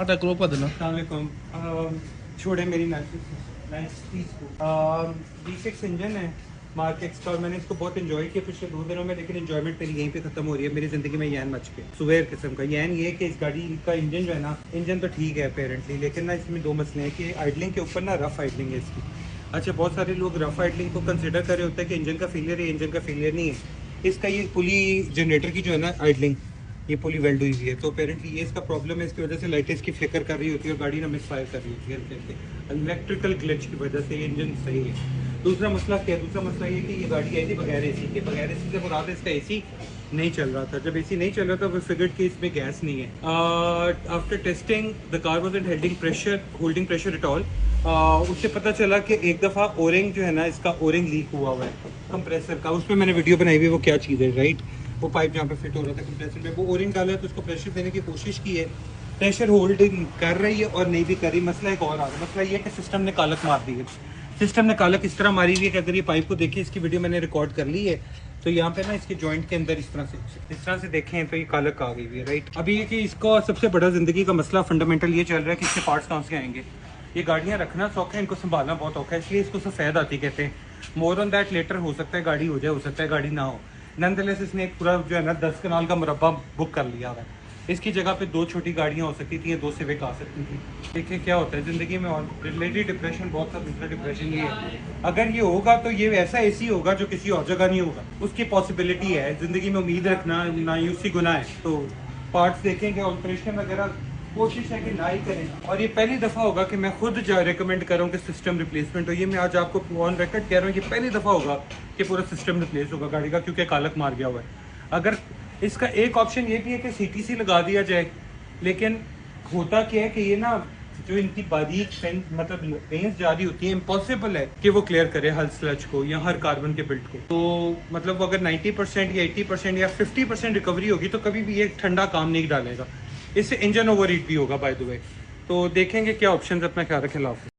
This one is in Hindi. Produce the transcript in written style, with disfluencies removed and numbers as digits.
Ada kelupa dulu. छोड़े मेरी V6 इंजन है मार्केट्स का, और मैंने इसको बहुत एंजॉय किया पिछले 2 दिनों में, लेकिन एंजॉयमेंट मेरी यहीं पे खत्म हो रही है। मेरी ज़िंदगी में यैन मच के सुबेर किस्म का यैन ये कि इस गाड़ी का इंजन जो है ना, इंजन तो ठीक है अपेरेंटली, लेकिन ना इसमें 2 मसले हैं कि आइडलिंग के ऊपर ना रफ आइडलिंग है इसकी। अच्छा, बहुत सारे लोग रफ आइडलिंग को कंसिडर कर रहे होते हैं कि इंजन का फेलियर है, इंजन का फेलियर नहीं है इसका। ये पुली जनरेटर की जो है ना आइडलिंग, ये पुली वेल्ड हुई है, तो अपेरेंटली ये इसका प्रॉब्लम है। इसकी वजह से लाइटें इसकी फ्लिकर कर रही होती है और गाड़ी ना मिस फायर कर रही होती है इलेक्ट्रिकल ग्लिच की वजह से। ये इंजन सही है। दूसरा मसला क्या है? दूसरा मसला ये कि ये गाड़ी आई थी बगैर एसी के। बगैर एसी से मुराद है इसका एसी नहीं चल रहा था। जब एसी नहीं चल रहा था वो फिगर्ड कि इसमें गैस नहीं है। After testing the car wasn't holding pressure at all. उससे पता चला कि एक दफ़ा ओरिंग जो है ना, इसका ओरिंग लीक हुआ हुआ है कंप्रेसर का। उस पर मैंने वीडियो बनाई हुई है, वो क्या चीज़ है, राइट? वो पाइप जहाँ पे फिट हो रहा था कंप्रेसर में, वो ओरिंग डाला है तो उसको प्रेशर देने की कोशिश की है, प्रेशर होल्डिंग कर रही है और नहीं भी कर रही। मसला एक और आ रहा है। मसला ये है कि सिस्टम ने कालक मार दी है। सिस्टम ने कालक इस तरह मारी हुई है कि अगर ये पाइप को देखिए, इसकी वीडियो मैंने रिकॉर्ड कर ली है, तो यहाँ पे ना इसके जॉइंट के अंदर इस तरह से देखें तो ये कालक आ गई हुई है, राइट? अभी ये कि इसका सबसे बड़ा ज़िंदगी का मसला फंडामेंटल ये चल रहा है कि इसके पार्ट्स कहाँ से आएंगे। ये गाड़ियाँ रखना सौखा है, इनको संभालना बहुत औखा है, इसलिए इसको सफ़ेद आती कहते हैं। मोर ऑन दैट लेटर, हो सकता है गाड़ी हो जाए, हो सकता है गाड़ी ना हो। नंदलेस इसने एक पूरा जो है ना 10 कनाल का मुरब्बा बुक कर लिया है। इसकी जगह पे 2 छोटी गाड़ियाँ हो सकती थी या 2 सिविक आ सकती थी। देखिए क्या होता है ज़िंदगी में। और रिलेटिव डिप्रेशन बहुत सा दूसरा डिप्रेशन ये है, अगर ये होगा तो ये ऐसा एसी होगा जो किसी और जगह नहीं होगा। उसकी पॉसिबिलिटी है। ज़िंदगी में उम्मीद रखना नायूसी गुनाह है। तो पार्ट्स देखेंगे, ऑल्ट्रेशन वगैरह कोशिश है कि ना ही करें। और ये पहली दफ़ा होगा कि मैं खुद रिकमेंड कर रहा हूँ कि सिस्टम रिप्लेसमेंट हो। ये मैं आज आपको ऑन रिकॉर्ड कह रहा हूँ, ये पहली दफ़ा होगा कि पूरा सिस्टम रिप्लेस होगा गाड़ी का, क्योंकि कालक मार गया हुआ है। अगर इसका एक ऑप्शन ये भी है कि CTC लगा दिया जाए, लेकिन होता क्या है कि ये ना जो इनकी बारीक मतलब रेंज जारी होती है, इम्पॉसिबल है कि वो क्लियर करे हर स्लच को या हर कार्बन के बिल्ट को। तो मतलब अगर 90% या 80% या 50% रिकवरी होगी तो कभी भी ये ठंडा काम नहीं डालेगा। इससे इंजन ओवर हीट भी होगा बाय द वे। तो देखेंगे क्या ऑप्शन। अपना ख्याल रखें।